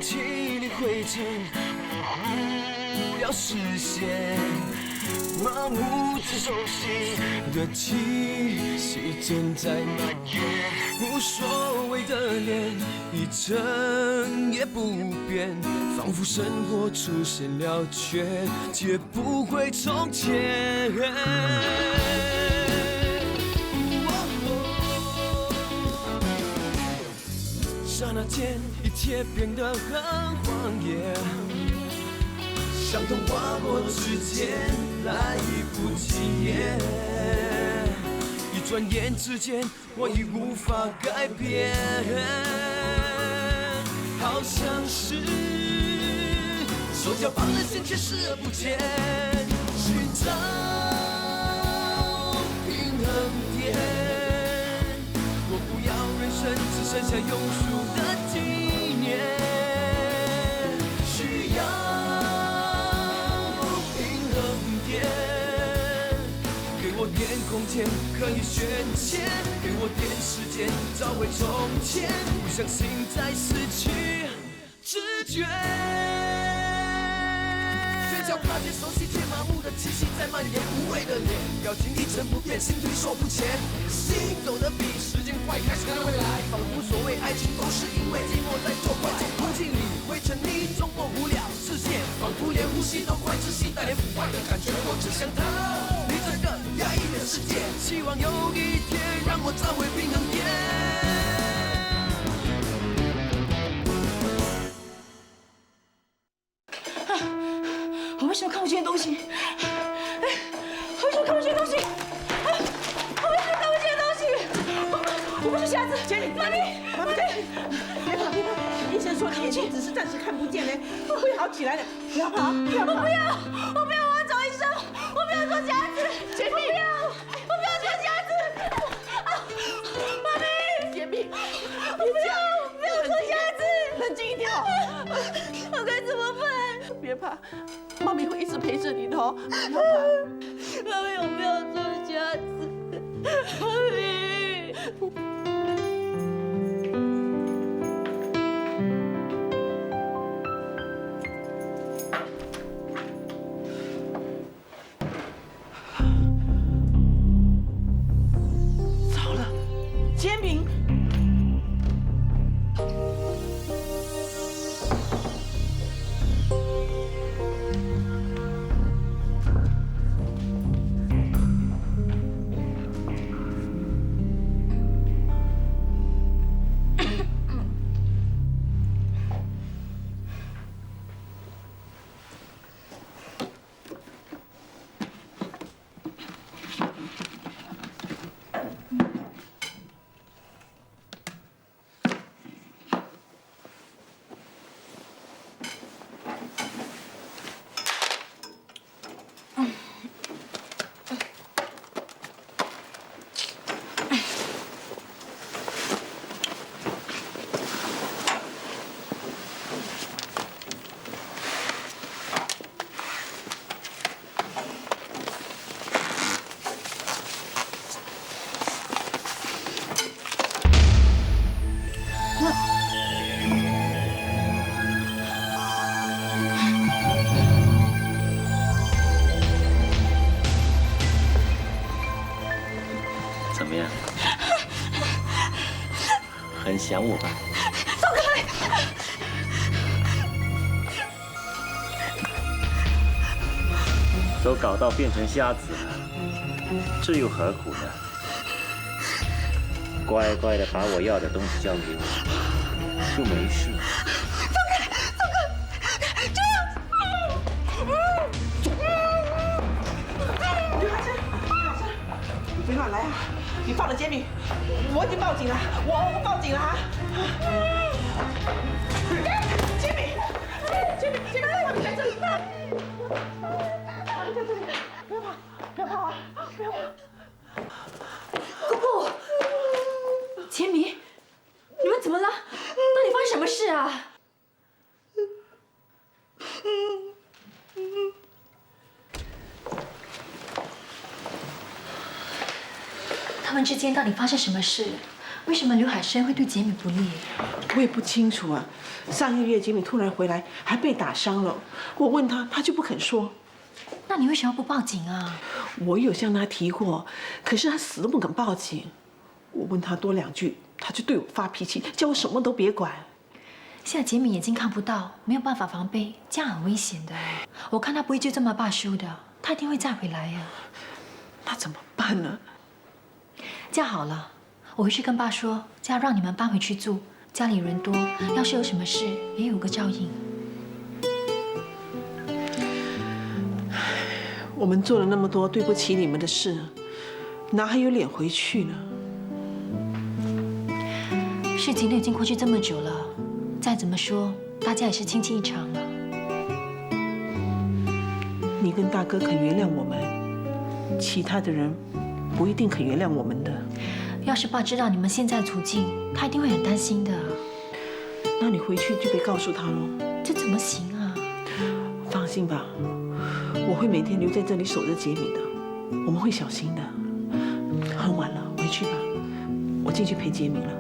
气里灰尘，不要实现。麻木只熟悉的气息正在蔓延，无所谓的脸一成也不变，仿佛生活出现了缺，却不会从前。刹那间，一切变得很荒野，伤痛划过指尖，来不及耶。一转眼之间，我已无法改变，好像是手脚放任线却视而不见，寻找平衡点。我不要人生只剩下庸俗的纪念，需要平衡点，给我点空间可以选前，给我点时间找回从前，不相信再失去知觉。嘴角踏见熟悉却麻木的气息在蔓延，无谓的脸，表情一成不变，心推手不前，心走得比时间快，开始看未来，仿佛所谓爱情都是因为寂寞在作怪。空气里会沉溺中模糊了视线，仿佛连呼吸都快窒息，带点腐败的感觉。我只想逃离这个压抑的世界，希望有一天让我找回平衡点。我为什么看不见东西？我为什么看不见东西？我为什么看不见东西？我不是瞎子，妈咪，别怕，医生说你眼睛只是暂时看不见嘞，会好起来的，不要怕，不要怕。我不要，我要找医生，我不要做瞎子，我不要做瞎子。妈咪，杰米，我不要做瞎子，冷静一点哦。我该怎么办？别怕，妈咪会一直陪着你的哦。妈咪，我不要做瞎子，妈咪。糟了，煎饼。怎么样？很想我吧？走开！都搞到变成瞎子了，这又何苦呢？乖乖的把我要的东西交给我，就没事。你别乱来啊！你放了煎饼，我已经报警了，我报警了啊！煎饼，他们在这里，他们在这里，不要怕，不要怕啊，不要怕。姑姑，千明，你们怎么了？到底发生什么事啊？他们之间到底发生什么事？为什么刘海生会对杰敏不利？我也不清楚啊。上个月杰敏突然回来，还被打伤了。我问他，他就不肯说。那你为什么不报警啊？我有向他提过，可是他死都不肯报警。我问他多2句，他就对我发脾气，叫我什么都别管。现在杰敏眼睛看不到，没有办法防备，这样很危险的。我看他不会就这么罢休的，他一定会再回来呀。那怎么办呢？这样好了，我回去跟爸说，这样让你们搬回去住，家里人多，要是有什么事也有个照应。我们做了那么多对不起你们的事，哪还有脸回去呢？事情都已经过去这么久了，再怎么说，大家也是亲戚一场了。你跟大哥肯原谅我们，其他的人不一定肯原谅我们的。要是爸知道你们现在的处境，他一定会很担心的。那你回去就别告诉他喽。这怎么行啊？放心吧，我会每天留在这里守着杰敏的，我们会小心的。很晚了，回去吧，我进去陪杰敏了。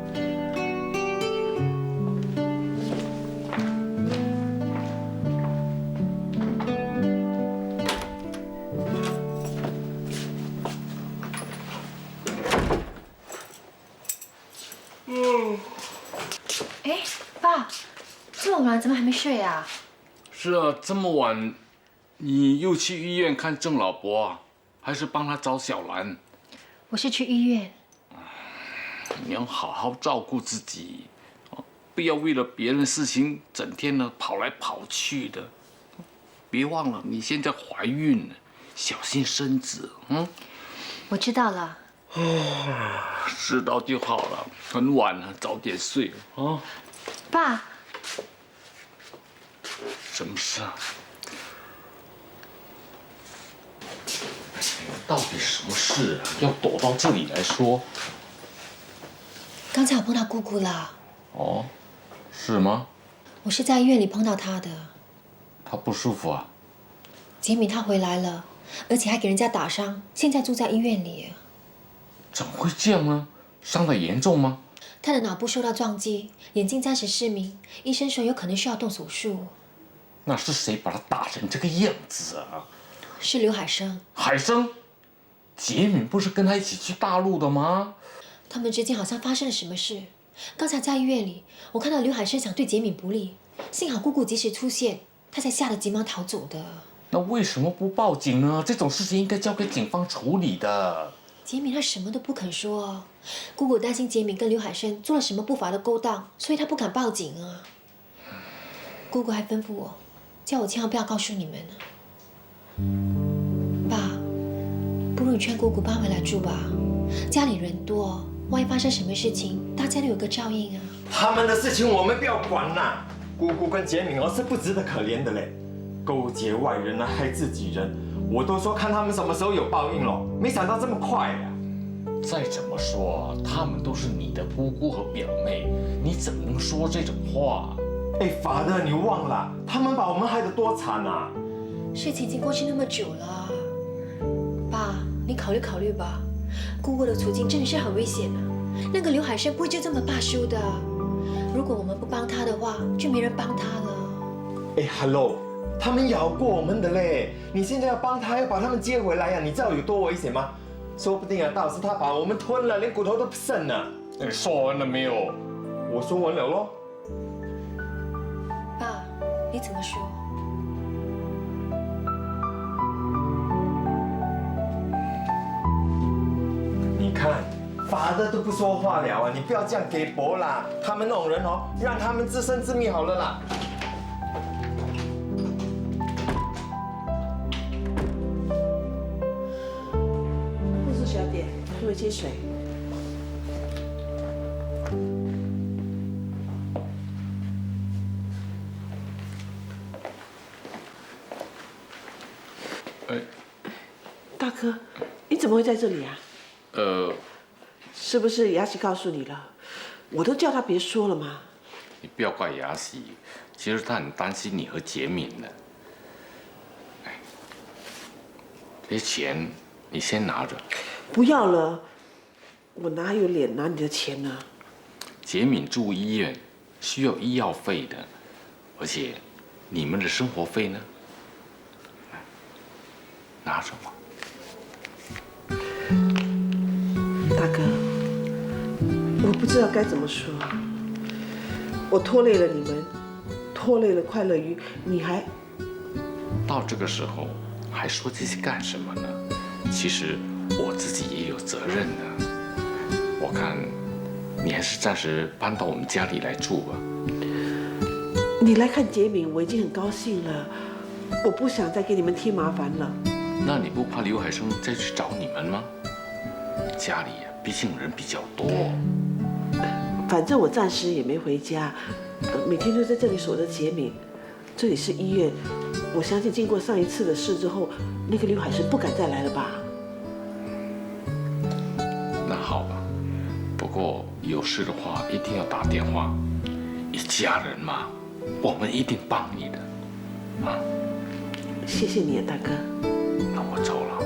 哎，爸，这么晚怎么还没睡啊？是啊，这么晚，你又去医院看郑老伯啊，还是帮他找小兰？我是去医院。你要好好照顾自己，不要为了别人的事情整天呢跑来跑去的。别忘了你现在怀孕了，小心身子。我知道了。知道就好了，很晚了，早点睡啊。爸，什么事啊？到底什么事啊？要躲到这里来说？刚才我碰到姑姑了。哦，是吗？我是在医院里碰到她的。她不舒服啊？杰敏她回来了，而且还给人家打伤，现在住在医院里。怎么会这样呢？伤得严重吗？她的脑部受到撞击，眼睛暂时失明，医生说有可能需要动手术。那是谁把她打成这个样子啊？是刘海生。海生，杰敏不是跟他一起去大陆的吗？他们之间好像发生了什么事。刚才在医院里，我看到刘海生想对杰敏不利，幸好姑姑及时出现，他才吓得急忙逃走的。那为什么不报警呢？这种事情应该交给警方处理的。杰敏他什么都不肯说，姑姑担心杰敏跟刘海生做了什么不法的勾当，所以他不敢报警啊。姑姑还吩咐我，叫我千万不要告诉你们。爸，不如你劝姑姑搬回来住吧，家里人多，万一发生什么事情，大家都有个照应啊。他们的事情我们不要管啦。姑姑跟杰敏是不值得可怜的嘞，勾结外人来害自己人。我都说看他们什么时候有报应了，没想到这么快呀！再怎么说，他们都是你的姑姑和表妹，你怎么能说这种话？哎，法德，你忘了，他们把我们害得多惨啊！事情已经过去那么久了，爸，你考虑考虑吧。姑姑的处境真的是很危险啊，那个刘海生不会就这么罢休的。如果我们不帮他的话，就没人帮他了。哎 ，Hello， 他们咬过我们的嘞，你现在要帮他，要把他们接回来呀，你知道有多危险吗？说不定啊，到时他把我们吞了，连骨头都不剩了。你说完了没有？我说完了咯。爸，你怎么说？你看，法德都不说话了啊，你不要这样给薄啦。他们那种人哦，让他们自生自灭好了啦。护士小姐，喝一些水。大哥，你怎么会在这里啊？是不是雅喜告诉你了？我都叫他别说了嘛。你不要怪雅喜，其实他很担心你和杰敏的。这些钱你先拿着。不要了，我哪有脸拿你的钱呢？杰敏住医院，需要医药费的，而且你们的生活费呢？拿什么？大哥，我不知道该怎么说，我拖累了你们，拖累了快乐鱼，你还到这个时候还说这些干什么呢？其实我自己也有责任的。我看你还是暂时搬到我们家里来住吧。你来看杰敏，我已经很高兴了，我不想再给你们添麻烦了。那你不怕刘海生再去找你们吗？家里毕竟人比较多。反正我暂时也没回家，每天都在这里守着杰敏。这里是医院，我相信经过上一次的事之后，那个刘海生不敢再来了吧？那好吧，不过有事的话一定要打电话，一家人嘛，我们一定帮你的，啊！谢谢你啊，大哥。那我走了。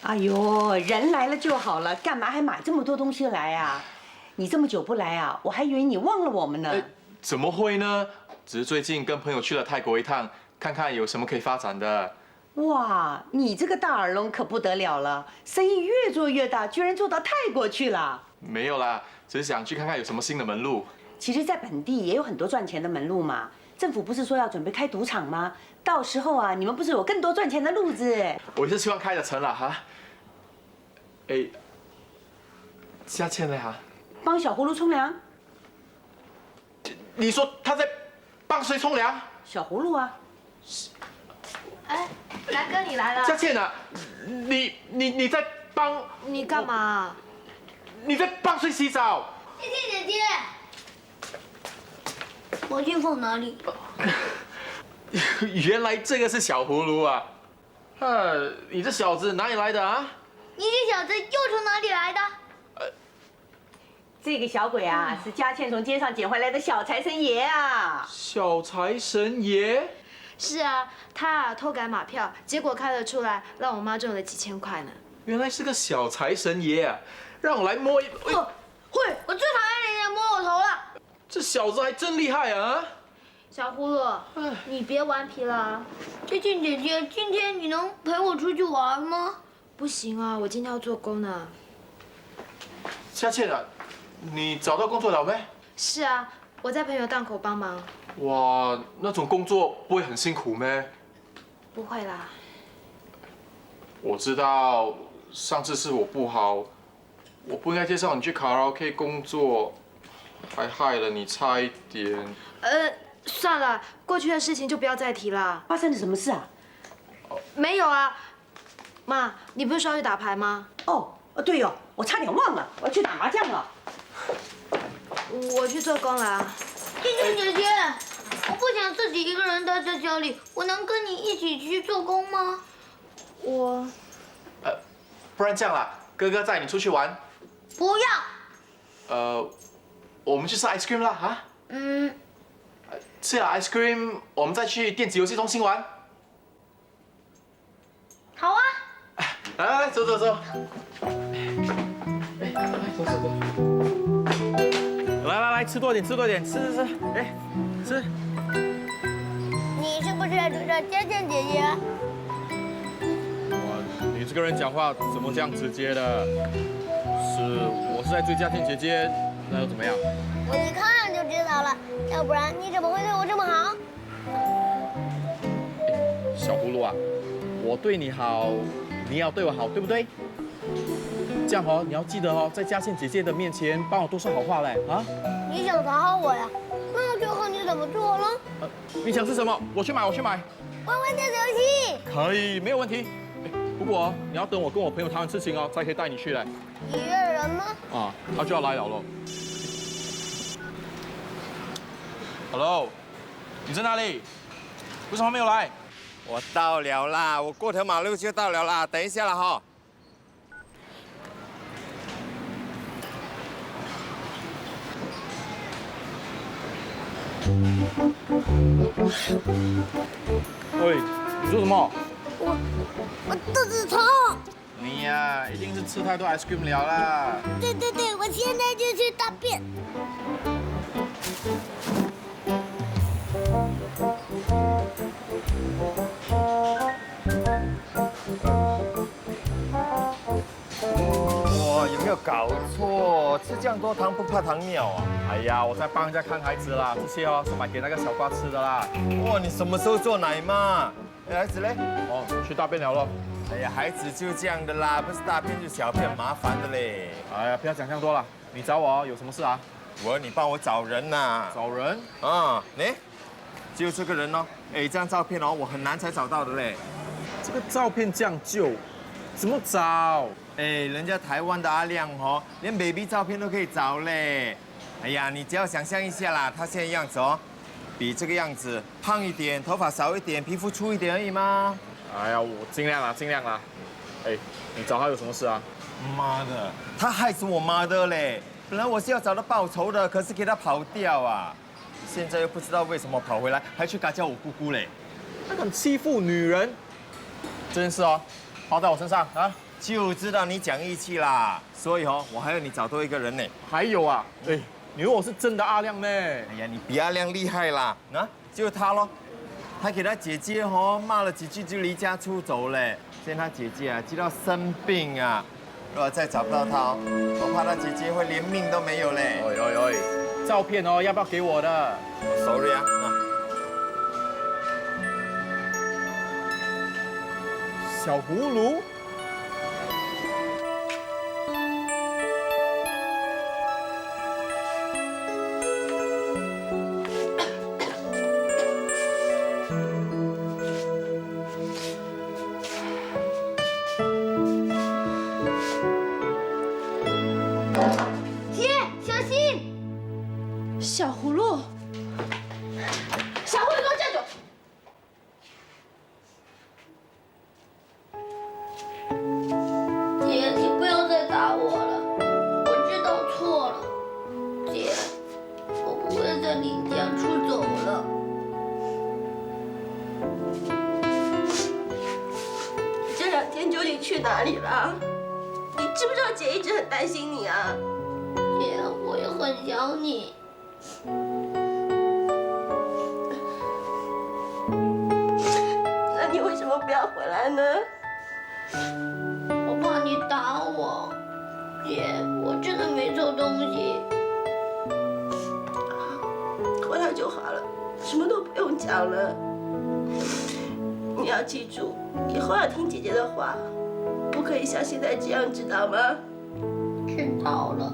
哎呦，人来了就好了，干嘛还买这么多东西来啊？你这么久不来啊，我还以为你忘了我们呢。怎么会呢？只是最近跟朋友去了泰国一趟，看看有什么可以发展的。哇，你这个大耳窿可不得了了，生意越做越大，居然做到泰国去了。没有啦，只是想去看看有什么新的门路。其实，在本地也有很多赚钱的门路嘛。政府不是说要准备开赌场吗？到时候啊，你们不是有更多赚钱的路子？我是希望开得成了哈。哎，佳倩呢哈？帮小葫芦冲凉。你说他在帮谁冲凉？小葫芦啊。哎，南哥你来了。佳倩啊，你在帮？你干嘛？你在帮谁洗澡？倩倩姐姐，毛巾放哪里？原来这个是小葫芦啊！你这小子哪里来的啊？你这小子又从哪里来的？这个小鬼啊，是佳倩从街上捡回来的小财神爷啊！小财神爷？是啊，他偷改马票，结果开了出来，让我妈中了几千块呢。原来是个小财神爷啊！让我来摸一……会，我最讨厌人家摸我头了。这小子还真厉害啊！小葫芦，你别顽皮了。倩倩姐姐，今天你能陪我出去玩吗？不行啊，我今天要做工呢。佳倩啊，你找到工作了没？是啊，我在朋友档口帮忙。哇，那种工作不会很辛苦咩？不会啦。我知道上次是我不好，我不应该介绍你去卡拉 OK 工作，还害了你差一点。算了，过去的事情就不要再提了。发生了什么事啊？没有啊，妈，你不是说要去打牌吗？哦，对哦，我差点忘了，我要去打麻将了。我去做工了啊。倩倩姐姐，我不想自己一个人待在家里，我能跟你一起去做工吗？不然这样啦，哥哥载你出去玩。不要。我们去吃 ice cream 啦，哈？吃了 ice cream， 我们再去电子游戏中心玩。好啊。来，走。走。来，吃多点，吃。哎，吃。你是不是在追着佳倩姐姐？哇，你这个人讲话怎么这样直接的？我是在追佳倩姐姐，那又怎么样？我一看就知道了，要不然你怎么会对我这么好？小葫芦啊，我对你好，你也要对我好，对不对？这样哦，你要记得哦，在佳倩姐姐的面前帮我多说好话嘞啊！你想讨好我呀？那最后你怎么做了？你想吃什么？我去买。玩电子游戏。可以，没有问题。不过哦，你要等我跟我朋友谈完事情哦，才可以带你去嘞。你约人吗？啊，他就要来了咯。Hello，你在哪里？为什么没有来？我到了啦，我过条马路就到了啦，等一下了哈。喂，你说什么？我肚子痛。你呀、一定是吃太多 ice cream 了啦。对对对，我现在就去大便。哇，有没有搞错？吃这样多糖不怕糖尿啊？哎呀，我在帮人家看孩子啦，这些哦是买给那个小瓜吃的啦。哇，你什么时候做奶妈？哎，孩子嘞？哦，去大便了咯。哎呀，孩子就这样的啦，不是大便就小便，麻烦的嘞。哎呀，不要讲这样多了。你找我哦有什么事啊？你帮我找人呐。找人？啊，就这个人哦。哎，这张照片哦，我很难才找到的嘞。这个照片这样旧，怎么找？哎，人家台湾的阿亮哦，连 baby 照片都可以找嘞。哎呀，你只要想象一下啦，他现在样子哦，比这个样子胖一点，头发少一点，皮肤粗一点而已嘛。哎呀，我尽量啦，尽量啦。哎，你找他有什么事啊？妈的，他害死我妈的嘞！本来我是要找他报仇的，可是给他跑掉啊！现在又不知道为什么跑回来，还去嘎叫我姑姑嘞。他敢欺负女人，这件事哦，包在我身上啊！就知道你讲义气啦，所以哦，我还要你找多一个人呢。还有啊，哎，你以为我是真的阿亮呢？哎呀，你比阿亮厉害啦！啊，就是他咯，还给他姐姐哦骂了几句就离家出走嘞。现在他姐姐啊急到生病啊，如果再找不到他哦，我怕他姐姐会连命都没有嘞。照片哦，要不要给我的 ？Sorry 啊，小葫芦。小葫芦，小葫芦，给我站住！姐，你不要再打我了，我知道错了。姐，我不会再离家出走了。这2天究竟去哪里了？你知不知道姐一直很担心你啊？姐，我也很想你。那你为什么不要回来呢？我怕你打我。姐，我真的没偷东西。回来就好了，什么都不用讲了。你要记住，以后要听姐姐的话，不可以像现在这样，知道吗？知道了。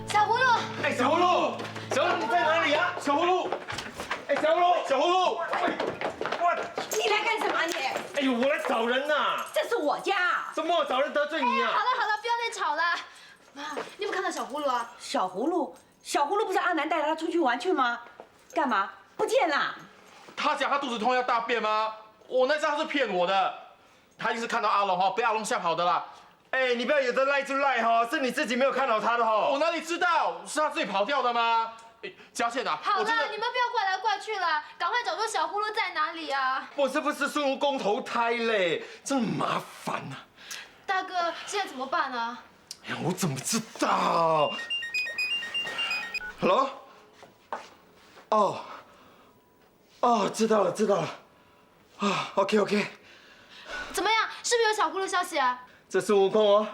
小葫芦，哎，小葫芦，小葫芦你在哪里啊？小葫芦，哎，小葫芦，小葫芦，你来干什么你？哎呦，我来找人呐。这是我家。怎么我找人得罪你啊？好了，不要再吵了。妈，你有没有看到小葫芦啊？小葫芦不是阿南带他出去玩去吗？干嘛不见了？他讲他肚子痛要大便吗？我那知道他是骗我的，他一定是看到阿龙哈，被阿龙吓跑的啦。哎，你不要有的赖就赖哈，是你自己没有看到他的哈。我哪里知道是他自己跑掉的吗？嘉倩啊，好了，我真的你们不要怪来怪去了，赶快找出小葫芦在哪里啊！我是不是孙悟空投胎嘞？真麻烦呐！大哥，现在怎么办啊？哎呀，我怎么知道 ？Hello？ 哦，知道了。啊 ，OK。怎么样？是不是有小葫芦消息啊？这孙悟空哦，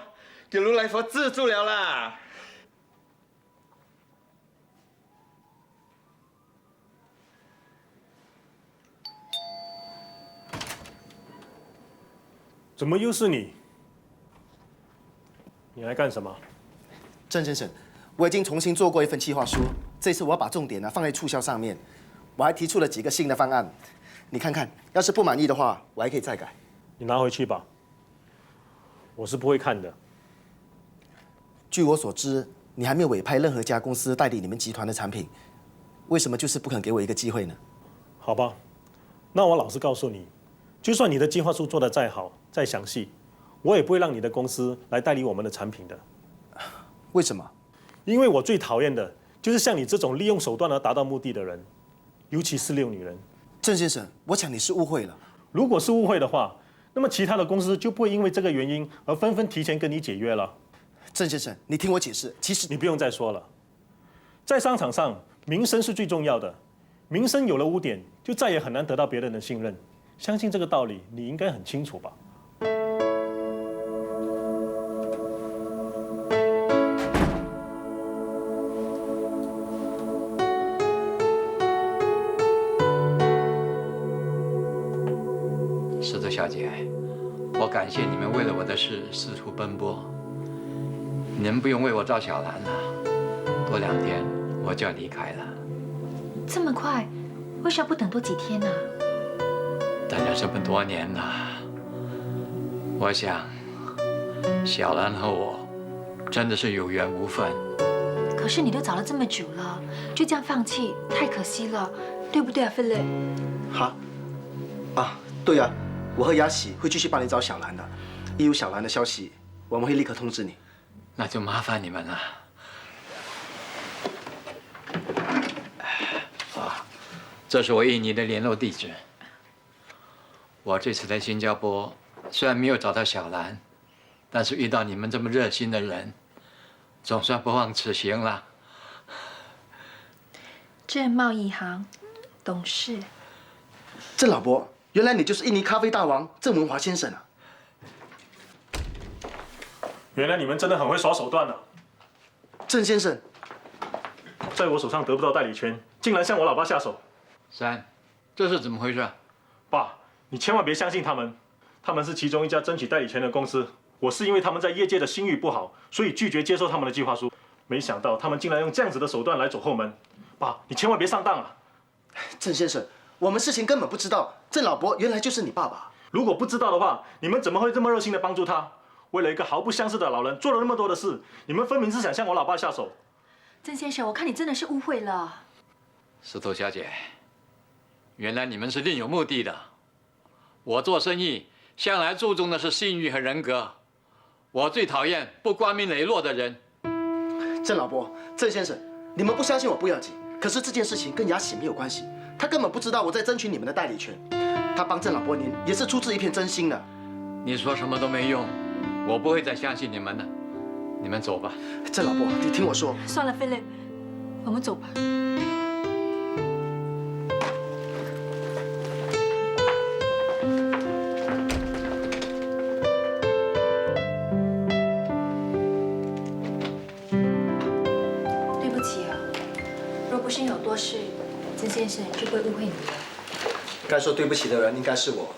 给如来佛制住了啦。怎么又是你？你来干什么？郑先生，我已经重新做过一份计划书，这次我要把重点放在促销上面。我还提出了几个新的方案，你看看，要是不满意的话，我还可以再改。你拿回去吧，我是不会看的。据我所知，你还没有委派任何一家公司代理你们集团的产品，为什么就是不肯给我一个机会呢？好吧，那我老实告诉你，就算你的计划书做得再好、再详细，我也不会让你的公司来代理我们的产品的。为什么？因为我最讨厌的就是像你这种利用手段而达到目的的人，尤其是遛女人。郑先生，我想你是误会了。如果是误会的话，那么其他的公司就不会因为这个原因而纷纷提前跟你解约了。郑先生，你听我解释，其实你不用再说了。在商场上，名声是最重要的，名声有了污点，就再也很难得到别人的信任。相信这个道理，你应该很清楚吧？石头小姐，我感谢你们为了我的事四处奔波。你们不用为我找小兰了，多2天我就要离开了。这么快？为什么不等多几天呢？等了这么多年了，我想小兰和我真的是有缘无分。可是你都找了这么久了，就这样放弃，太可惜了，对不对啊，菲勒？哈？啊，对啊，我和雅喜会继续帮你找小兰的，一有小兰的消息，我们会立刻通知你。那就麻烦你们了。这是我印尼的联络地址。我这次来新加坡，虽然没有找到小兰，但是遇到你们这么热心的人，总算不枉此行了。郑贸易行董事。郑老伯，原来你就是印尼咖啡大王郑文华先生啊！原来你们真的很会耍手段啊！郑先生，在我手上得不到代理权，竟然向我老爸下手。这是怎么回事？爸，你千万别相信他们，他们是其中一家争取代理权的公司。我是因为他们在业界的声誉不好，所以拒绝接受他们的计划书。没想到他们竟然用这样子的手段来走后门。爸，你千万别上当啊！郑先生，我们事情根本不知道，郑老伯原来就是你爸爸。如果不知道的话，你们怎么会这么热心的帮助他？为了一个毫不相识的老人做了那么多的事，你们分明是想向我老爸下手。郑先生，我看你真的是误会了。石头小姐，原来你们是另有目的的。我做生意向来注重的是信誉和人格，我最讨厌不光明磊落的人。郑老伯，郑先生，你们不相信我不要紧，可是这件事情跟雅喜没有关系，他根本不知道我在争取你们的代理权。他帮郑老伯您也是出自一片真心的。你说什么都没用，我不会再相信你们了。你们走吧。郑老伯，你听我说。算了，菲勒，我们走吧。对不起啊，若不是你有多事，曾先生就不会误会你了。该说对不起的人应该是我，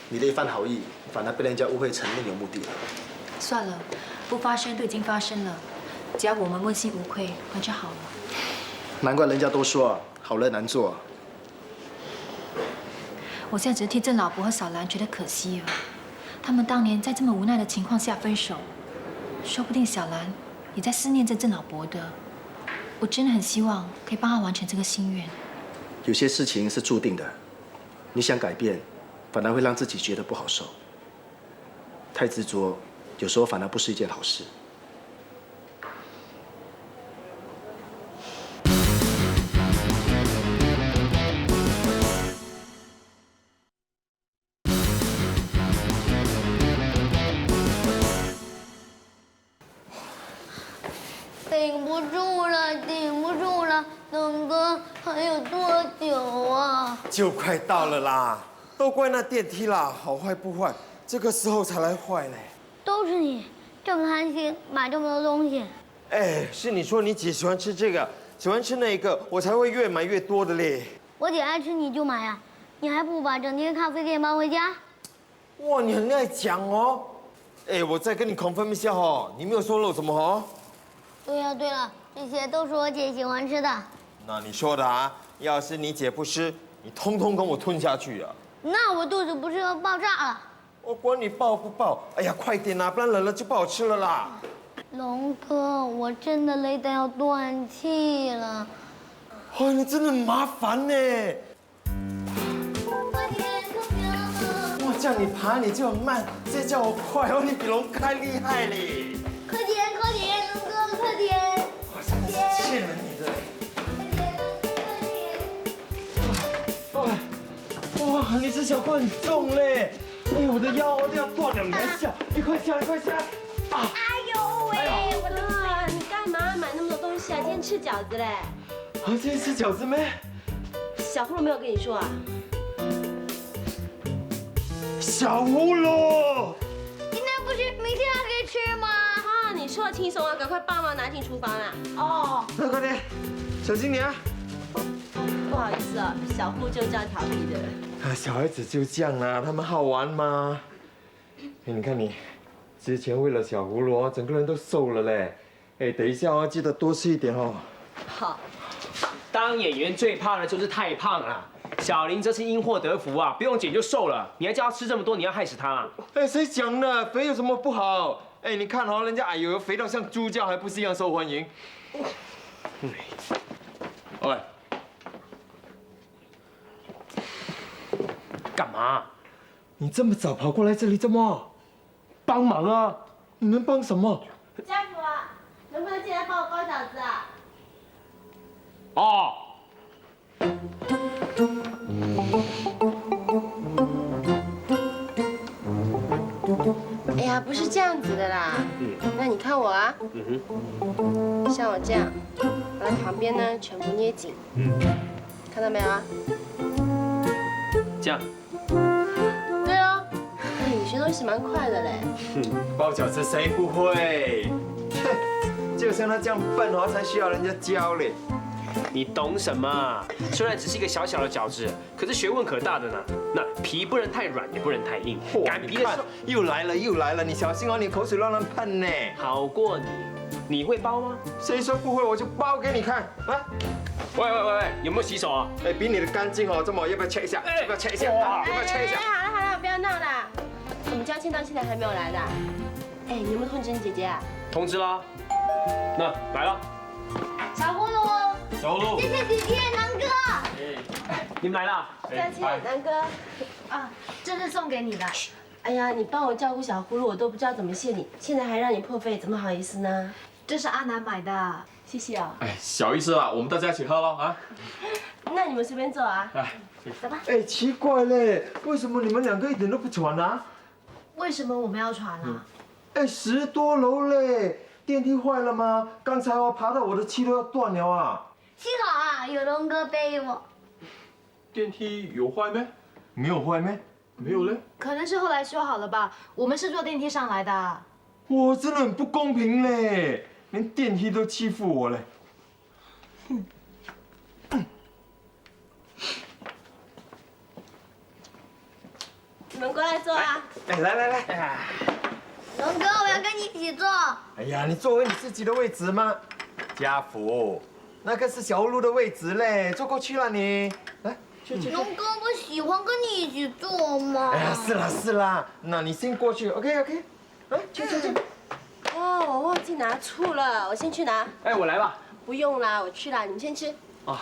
你的一番好意，反而被人家误会成另有目的了。算了，不发生都已经发生了，只要我们问心无愧，那就好了。难怪人家都说好人难做。我现在只是替郑老伯和小兰觉得可惜啊，他们当年在这么无奈的情况下分手，说不定小兰也在思念着郑老伯的。我真的很希望可以帮他完成这个心愿。有些事情是注定的，你想改变，反而会让自己觉得不好受。太执着，有时候反而不是一件好事。顶不住了，顶不住了，东哥还有多久啊？就快到了啦！都怪那电梯啦，好坏不坏，这个时候才来坏嘞。都是你这么贪心，买这么多东西。哎，是你说你姐喜欢吃这个，喜欢吃那个，我才会越买越多的嘞。我姐爱吃你就买啊，你还不把整天咖啡店搬回家？哇，你很爱讲哦。哎，我再跟你confirm一下哦，你没有说漏什么哦？对了，这些都是我姐喜欢吃的。那你说的啊？要是你姐不吃，你通通跟我吞下去啊！那我肚子不是要爆炸了？我管你爆不爆！哎呀，快点啦，不然冷了就不好吃了啦！龙哥，我真的累得要断气了。哦，你真的很麻烦呢。快点，可别了。哇，叫你爬你就很慢，这叫我快哦，你比龙哥还厉害嘞。快点，快点，龙哥，快点。我真的是欠了你的。哇，你这小棍很重嘞！哎呦，我的腰都要断了，你还下？你快下，你快下！啊！哎呦喂，我的妈！你干嘛买那么多东西啊？今天吃饺子嘞。啊，今天吃饺子没？小葫芦没有跟你说啊？小葫芦，今天不是明天还可以吃吗？啊，你说的轻松啊，赶快帮忙拿进厨房啊！哦。那快点，小心点啊！不好意思啊，小葫芦就这样调皮的。啊，小孩子就这样啦，他们好玩嘛。哎，你看你，之前为了小葫芦哦，整个人都瘦了嘞。哎，等一下哦，记得多吃一点哦。好。当演员最怕的就是太胖啊。小林这次因祸得福啊，不用减就瘦了。你还叫他吃这么多，你要害死他啊？哎，谁讲的？肥有什么不好？哎，你看哦，人家哎呦肥到像猪叫，还不是一样受欢迎？喂，干嘛？你这么早跑过来这里，怎么？帮忙啊！你能帮什么？家福啊，能不能进来帮我包饺子啊？哦。哎呀，不是这样子的啦。那你看我啊。像我这样，把它旁边呢全部捏紧。看到没有啊？这样。对哦。哎，你学东西蛮快的嘞。包饺子谁不会？就像他这样笨哦，才需要人家教嘞。你懂什么？虽然只是一个小小的饺子，可是学问可大的呢。那皮不能太软，也不能太硬。擀皮的时候又来了又来了，你小心哦，你口水乱喷呢。好过你，你会包吗？谁说不会，我就包给你看啊！喂，有没有洗手啊？哎，比你的干净哦，这么要不要 check 一下？要不要 check 一下？要不要 check 一下？好了，不要闹了。我们家千到现在还没有来的。哎，你有没有通知你姐姐啊？通知啦。那来了。小葫芦。小葫芦。谢谢姐姐，南哥。你们来了。佳琪，南哥。啊，这是送给你的。哎呀，你帮我照顾小葫芦，我都不知道怎么谢你，现在还让你破费，怎么好意思呢？这是阿南买的，谢谢哦。哎，小意思啦，我们大家一起喝喽啊！那你们随便坐啊。走吧。哎，奇怪嘞，为什么你们两个一点都不喘啊？为什么我们要传啊？哎，10多楼嘞，电梯坏了吗？刚才我爬到我的气都要断了啊！幸好啊，有龙哥背我。电梯有坏没？没有坏没？没有嘞。可能是后来修好了吧？我们是坐电梯上来的。哇，真的很不公平嘞，连电梯都欺负我嘞。你们过来坐啊。哎，来。龙哥，我要跟你一起坐。哎呀，你坐回你自己的位置吗？家福，那个是小葫芦的位置嘞，坐过去了你。来，去。龙哥，我喜欢跟你一起坐嘛。哎呀，是啦，那你先过去 ，OK。来，去。哦，我忘记拿醋了，我先去拿。哎，我来吧。不用啦，我去啦，你们先吃。啊，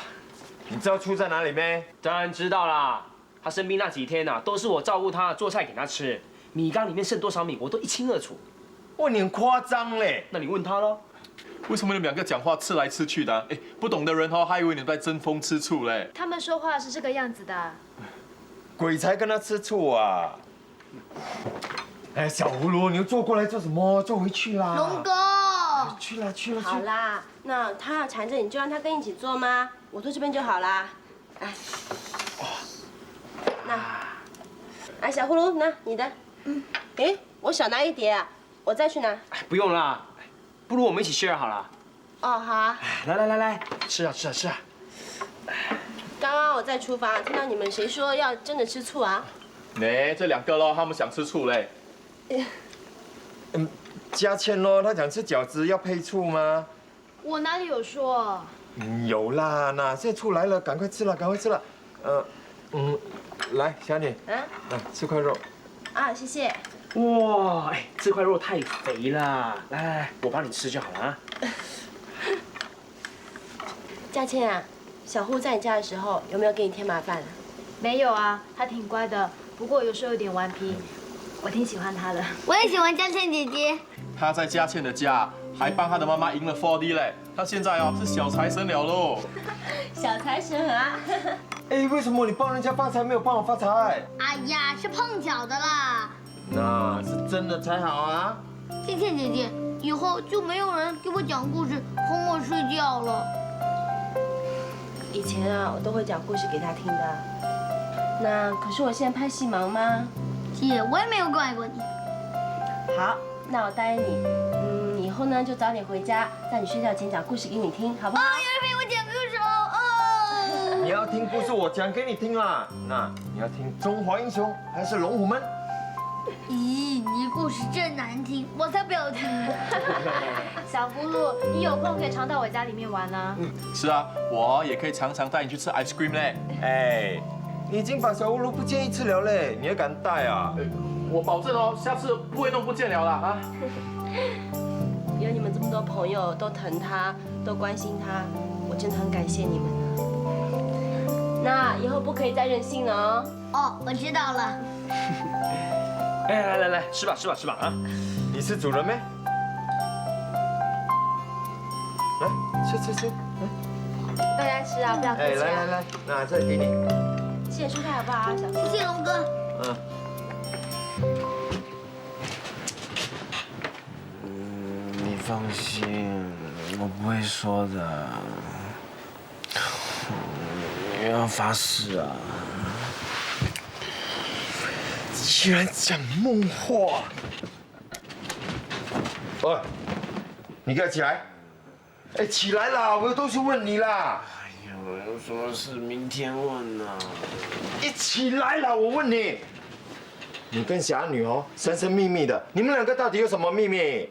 你知道醋在哪里没？当然知道啦。他生病那几天啊，都是我照顾他，做菜给他吃。米缸里面剩多少米，我都一清二楚。哇，你很夸张嘞。那你问他咯。为什么你们两个讲话吃来吃去的？哎，不懂的人哦，还以为你们在争风吃醋嘞。他们说话是这个样子的。鬼才跟他吃醋啊！哎，小葫芦，你又坐过来做什么？坐回去啦。龙哥。去了。好啦，那他要缠着你，就让他跟你一起坐吗？我坐这边就好啦。哎。那，来小葫芦，拿你的。哎，我少拿一碟啊，我再去拿。不用啦，不如我们一起 share 好了。哦，好啊。来，吃啊！刚刚我在厨房听到你们谁说要真的吃醋啊？哎，这两个咯，他们想吃醋嘞。佳倩咯，她想吃饺子要配醋吗？我哪里有说？有啦，那现在醋来了，赶快吃了。来，小女，来吃块肉。啊，谢谢。哇，哎，这块肉太肥了，来来来，我帮你吃就好了啊。佳倩啊，小户在你家的时候有没有给你添麻烦啊？没有啊，他挺乖的，不过有时候有点顽皮，我挺喜欢他的。我也喜欢佳倩姐姐。他在佳倩的家还帮他的妈妈赢了 4D 嘞，他现在哦是小财神了喽。小财神啊！哎，为什么你帮人家发财没有帮我发财？哎呀，是碰巧的啦。那是真的才好啊！佳倩姐姐，以后就没有人给我讲故事哄我睡觉了。以前啊，我都会讲故事给他听的。那可是我现在拍戏忙吗？姐，我也没有怪过你。好，那我答应你，以后呢就早点回家，在你睡觉前讲故事给你听，好不好？有人陪我讲故事哦。你要听故事，我讲给你听啦。那你要听中华英雄还是龙虎门？咦，你故事真难听，我才不要听呢。小俘虏，你有空可以常到我家里面玩啊。是啊，我也可以常常带你去吃 ice cream 嘞。哎，你已经把小葫芦不见一次了嘞，你还敢带啊？我保证哦，下次不会弄不见了啦啊！有你们这么多朋友都疼他，都关心他，我真的很感谢你们啊。那以后不可以再任性了哦。哦，我知道了。哎，来来来，吃吧吃吧吃吧啊！你是主人没？来，吃。大家吃啊，不要客哎，气啊。来，那这给你。谢谢蔬菜好不好啊，小谢谢龙哥。你放心，我不会说的。你要发誓啊！居然讲梦话！喂，你给我起来！哎，起来啦！我有东西问你啦！哎呀，我有什么事明天问啊？一起来啦！我问你，你跟侠女哦神神秘秘的，你们两个到底有什么秘密？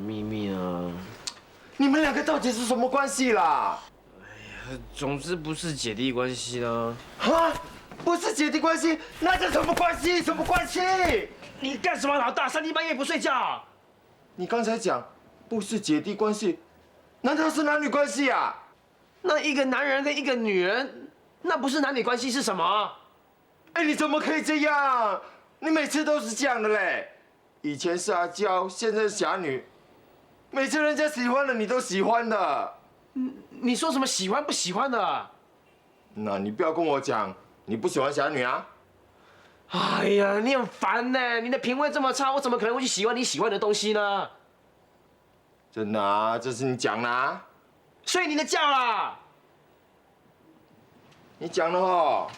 秘密啊！你们两个到底是什么关系啦？总之不是姐弟关系啦。啊，不是姐弟关系，那是什么关系？什么关系？你干什么，老大？3更半夜不睡觉？你刚才讲不是姐弟关系，难道是男女关系啊？那一个男人跟一个女人，那不是男女关系是什么？哎，你怎么可以这样？你每次都是这样的嘞。以前是阿娇，现在是侠女，每次人家喜欢的你都喜欢的。你说什么喜欢不喜欢的？那你不要跟我讲你不喜欢侠女啊！哎呀，你很烦呢！你的品味这么差，我怎么可能会去喜欢你喜欢的东西呢？真的啊，这是你讲的啊？睡你的觉啦！你讲的哦。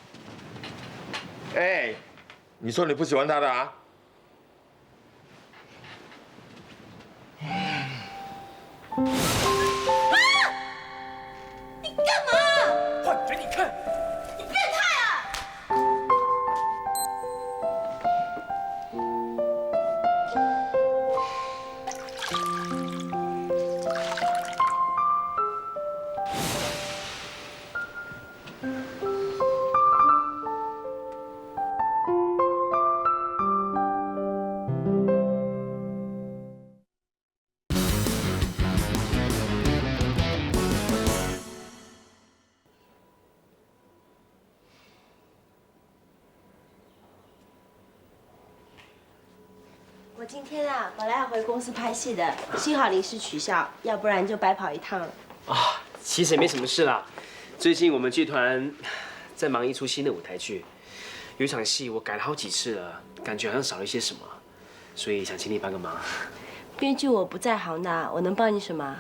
哎，你说你不喜欢他的啊？你干嘛？换给你看！你变态啊！我今天啊，本来要回公司拍戏的，幸好临时取消，要不然就白跑一趟了。啊，其实也没什么事啦。最近我们剧团在忙一出新的舞台剧，有一场戏我改了好几次了，感觉好像少了一些什么，所以想请你帮个忙。编剧我不在行的，我能帮你什么？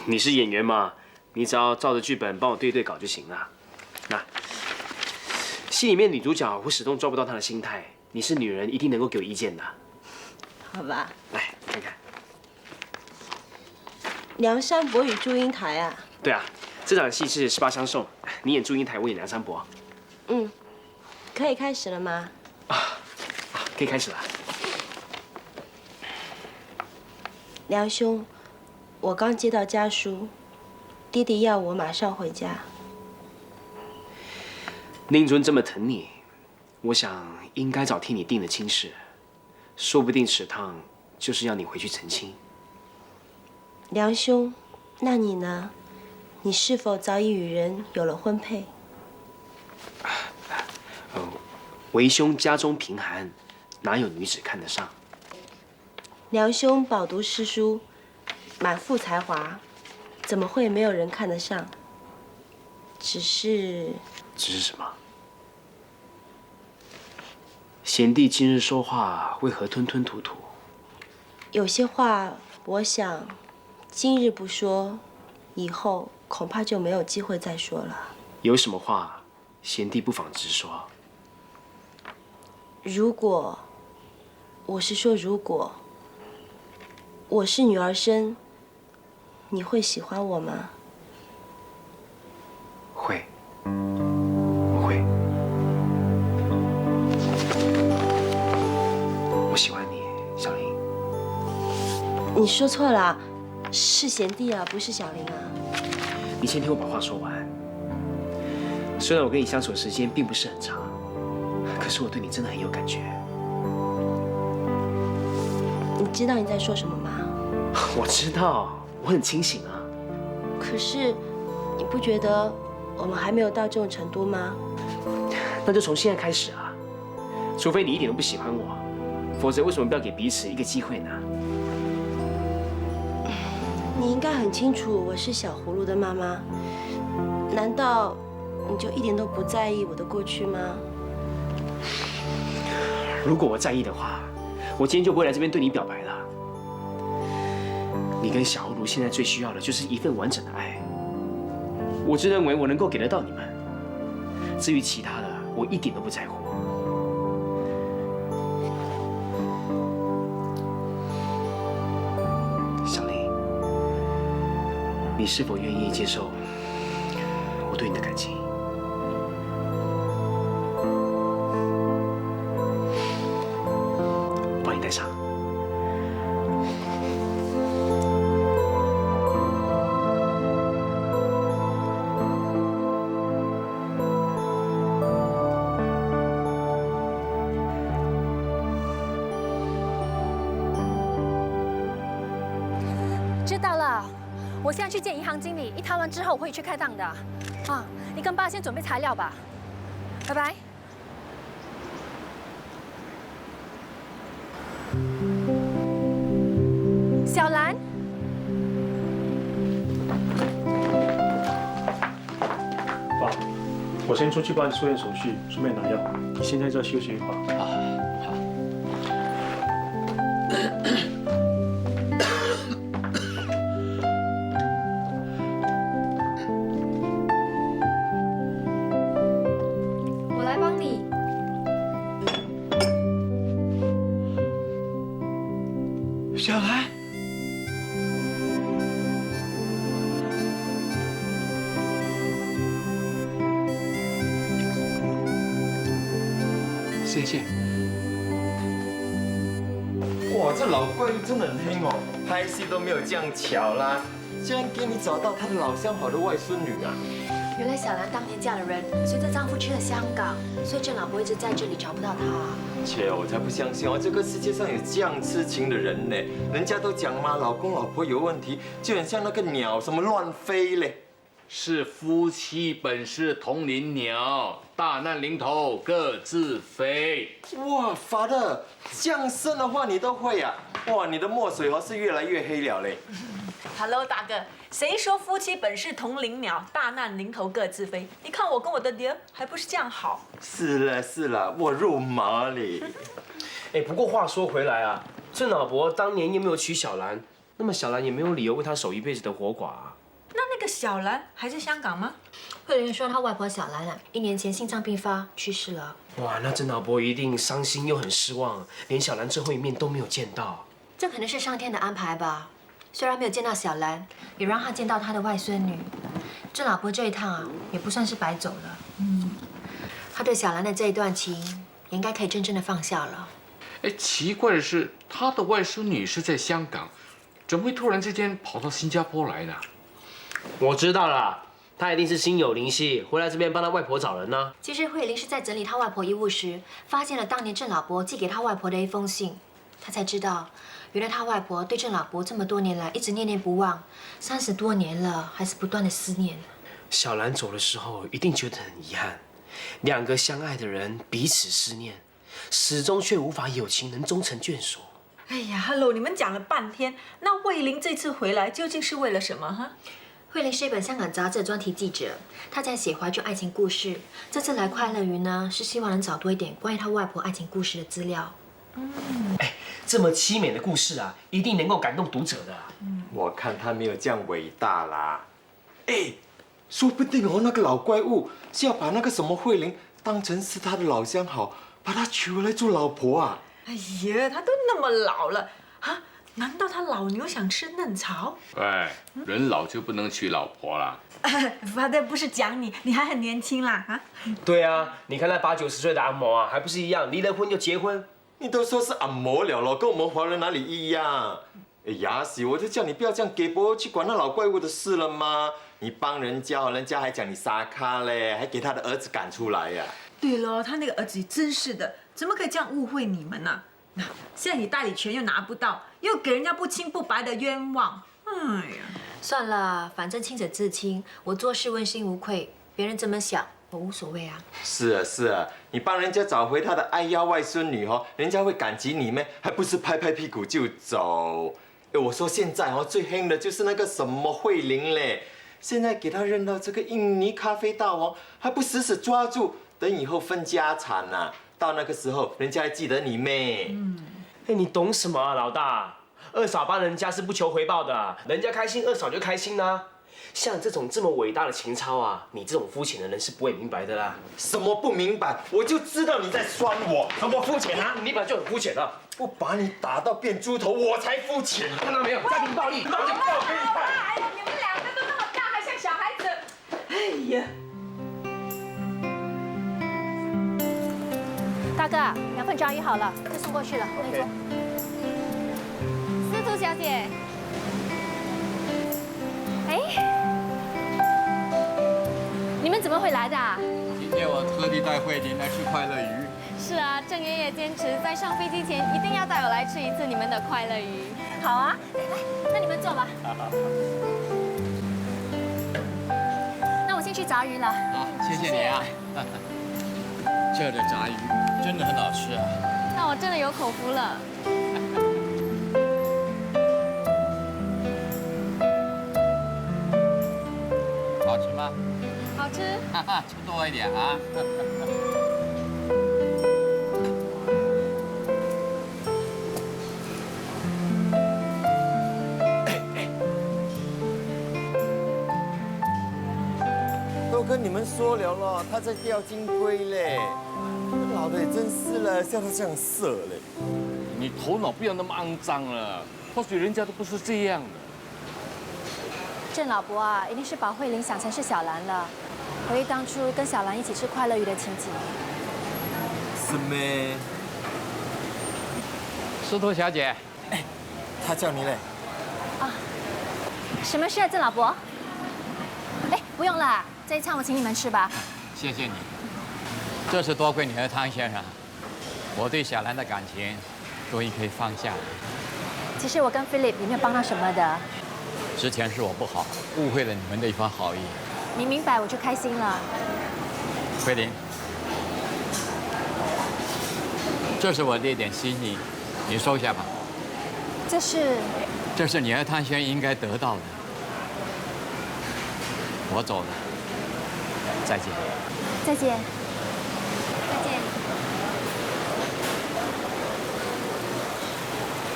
你是演员嘛，你只要照着剧本帮我对稿就行了。那戏里面女主角我始终抓不到她的心态，你是女人，一定能够给我意见的。好吧。来看看。梁山伯与祝英台啊。对啊，这场戏是18相送，你演祝英台，我演梁山伯。嗯，可以开始了吗？可以开始了。梁兄，我刚接到家书，爹爹要我马上回家。令尊这么疼你，我想应该早替你定了亲事。说不定此趟就是要你回去澄清。梁兄，那你呢？你是否早已与人有了婚配？为兄家中贫寒，哪有女子看得上？梁兄饱读诗书，满腹才华，怎么会没有人看得上？只是什么？贤弟今日说话为何吞吞吐吐？有些话，我想今日不说，以后恐怕就没有机会再说了。有什么话，贤弟不妨直说。如果，我是说如果，我是女儿身，你会喜欢我吗？会，我会。我喜欢你，小玲。你说错了，是贤弟啊，不是小玲啊。你先听我把话说完。虽然我跟你相处的时间并不是很长，可是我对你真的很有感觉。你知道你在说什么吗？我知道，我很清醒啊。可是，你不觉得我们还没有到这种程度吗？那就从现在开始啊！除非你一点都不喜欢我，否则为什么不要给彼此一个机会呢？你应该很清楚我是小葫芦的妈妈，难道你就一点都不在意我的过去吗？如果我在意的话，我今天就不会来这边对你表白了。你跟小葫芦现在最需要的就是一份完整的爱，我自认为我能够给得到你们。至于其他的，我一点都不在乎。小玲，你是否愿意接受我对你的感情？我帮你戴上。知道了，我现在去见银行经理，一谈完之后我会去开档的。啊，你跟爸先准备材料吧，拜拜。小兰，爸，我先出去办书院手续，顺便拿药。你现在再休息一会儿。好。我来帮你。小兰，谢谢。哇，这老怪物真的很黑哦，拍戏都没有这样巧啦，竟然给你找到他的老相好的外孙女啊！原来小兰当年嫁了人，随着丈夫去了香港，所以郑老婆一直在这里找不到她。切，我才不相信哦，这个世界上有这样痴情的人呢！人家都讲嘛，老公老婆有问题，就很像那个鸟，什么乱飞嘞。是夫妻本是同林鸟，大难临头各自飞。哇，Father，这样深的话你都会啊？哇，你的墨水是越来越黑了嘞。Hello， 大哥，谁说夫妻本是同林鸟，大难临头各自飞？你看我跟我的爹还不是这样好？是了，我肉麻嘞。哎，不过话说回来啊，郑老伯当年又没有娶小兰，那么小兰也没有理由为他守一辈子的活寡啊。那个小兰还在香港吗？慧莲说她外婆小兰啊，1年前心脏病发去世了。哇，那郑老伯一定伤心又很失望，连小兰最后一面都没有见到。这可能是上天的安排吧。虽然没有见到小兰，也让他见到他的外孙女。郑老伯这一趟啊，也不算是白走了。他对小兰的这一段情，也应该可以真正的放下了。哎，奇怪的是，他的外孙女是在香港，怎么会突然之间跑到新加坡来的？我知道了，他一定是心有灵犀，回来这边帮他外婆找人呢。其实慧玲是在整理他外婆遗物时，发现了当年郑老伯寄给他外婆的一封信。他才知道，原来他外婆对郑老伯这么多年来一直念念不忘，30多年了，还是不断的思念。小兰走的时候一定觉得很遗憾，两个相爱的人彼此思念，始终却无法有情人终成眷属。哎呀 ，Hello， 你们讲了半天，那慧玲这次回来究竟是为了什么？哈？慧玲是一本香港杂志的专题记者，她在写怀旧爱情故事。这次来快乐鱼呢，是希望能找多一点关于她外婆爱情故事的资料。这么凄美的故事啊，一定能够感动读者的。我看他没有这样伟大啦。哎，说不定那个老怪物是要把那个什么慧玲当成是他的老相好，把她娶回来做老婆啊。哎呀，他都那么老了啊！难道他老牛想吃嫩草？哎，人老就不能娶老婆啦。Father 不是讲你，你还很年轻啦啊！对啊，你看那80、90岁的阿嬷啊，还不是一样，离了婚就结婚。你都说是阿嬷了咯，跟我们华人哪里一样？哎呀，喜，我就叫你不要这样给伯去管那老怪物的事了吗？你帮人家，人家还讲你撒咖嘞，还给他的儿子赶出来呀。对咯，他那个儿子真是的，怎么可以这样误会你们呢？那现在你代理权又拿不到，又给人家不清不白的冤枉，哎呀！算了，反正清者自清，我做事问心无愧，别人怎么想我无所谓啊。是啊是啊，你帮人家找回他的爱腰外孙女人家会感激你咩？还不是拍拍屁股就走？哎，我说现在最黑的就是那个什么慧玲嘞，现在给他认到这个印尼咖啡大王，还不死死抓住，等以后分家产呐。到那个时候，人家还记得你咩？哎，你懂什么啊，老大？二嫂帮人家是不求回报的，人家开心，二嫂就开心啦。像这种这么伟大的情操啊，你这种肤浅的人是不会明白的啦。什么不明白？我就知道你在酸我。什么肤浅啊？你本来就很肤浅的。不把你打到变猪头，我才肤浅。看到没有？家庭暴力，那我就报给你看。哎呀，你们两个都那么大，还像小孩子。哎呀！大哥，2份章鱼好了，就送过去了。那桌。司徒小姐。哎，你们怎么会来的啊？今天我特地带慧玲来吃快乐鱼。是啊，郑爷爷坚持在上飞机前一定要带我来吃一次你们的快乐鱼。好啊，来，那你们坐吧。那我先去炸鱼了。好，谢谢你啊。这的炸鱼真的很好吃啊。那我真的有口福了。好吃吗？好吃。哈哈，吃多一点啊。都跟你们说了，他在钓金龟嘞。老的也真是了，笑他这样色嘞。你头脑不要那么肮脏了，或许人家都不是这样的。郑老伯啊，一定是把慧玲想成是小兰了，回忆当初跟小兰一起吃快乐鱼的情景。是咩？司徒小姐，哎，他叫你嘞。啊，什么事啊，郑老伯？哎，不用了，这一餐我请你们吃吧。谢谢你。这是多亏你和汤先生，我对小兰的感情终于可以放下了。其实我跟 Philip 也没有帮到什么的。之前是我不好，误会了你们的一番好意。你明白我就开心了。慧玲，这是我的一点心意，你收下吧。这是你和汤先生应该得到的。我走了，再见。再见。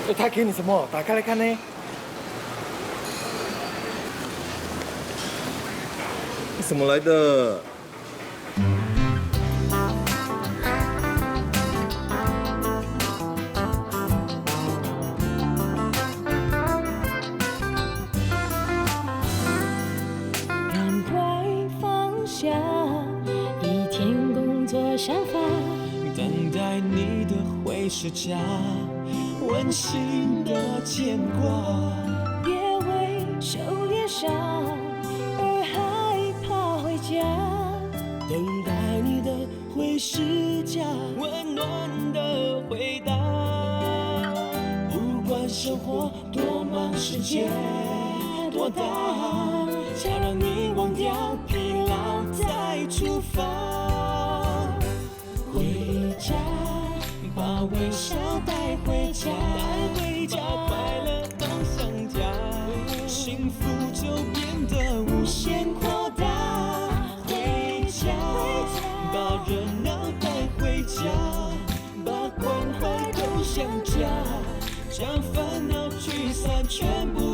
哎，他给你什么？打开来看呢。什么来的？赶快放下一天工作想法，等待你的回视家，温馨的牵挂。别为修炼伤而害怕回家，等待你的回视家，温暖的回答。生活多忙，世界多大，想让你忘掉疲劳再出发。回家，把微笑带回家，把快乐都想家，幸福就变得无限扩大。回家，把热闹带回家，把关怀都想家，将烦恼聚散全部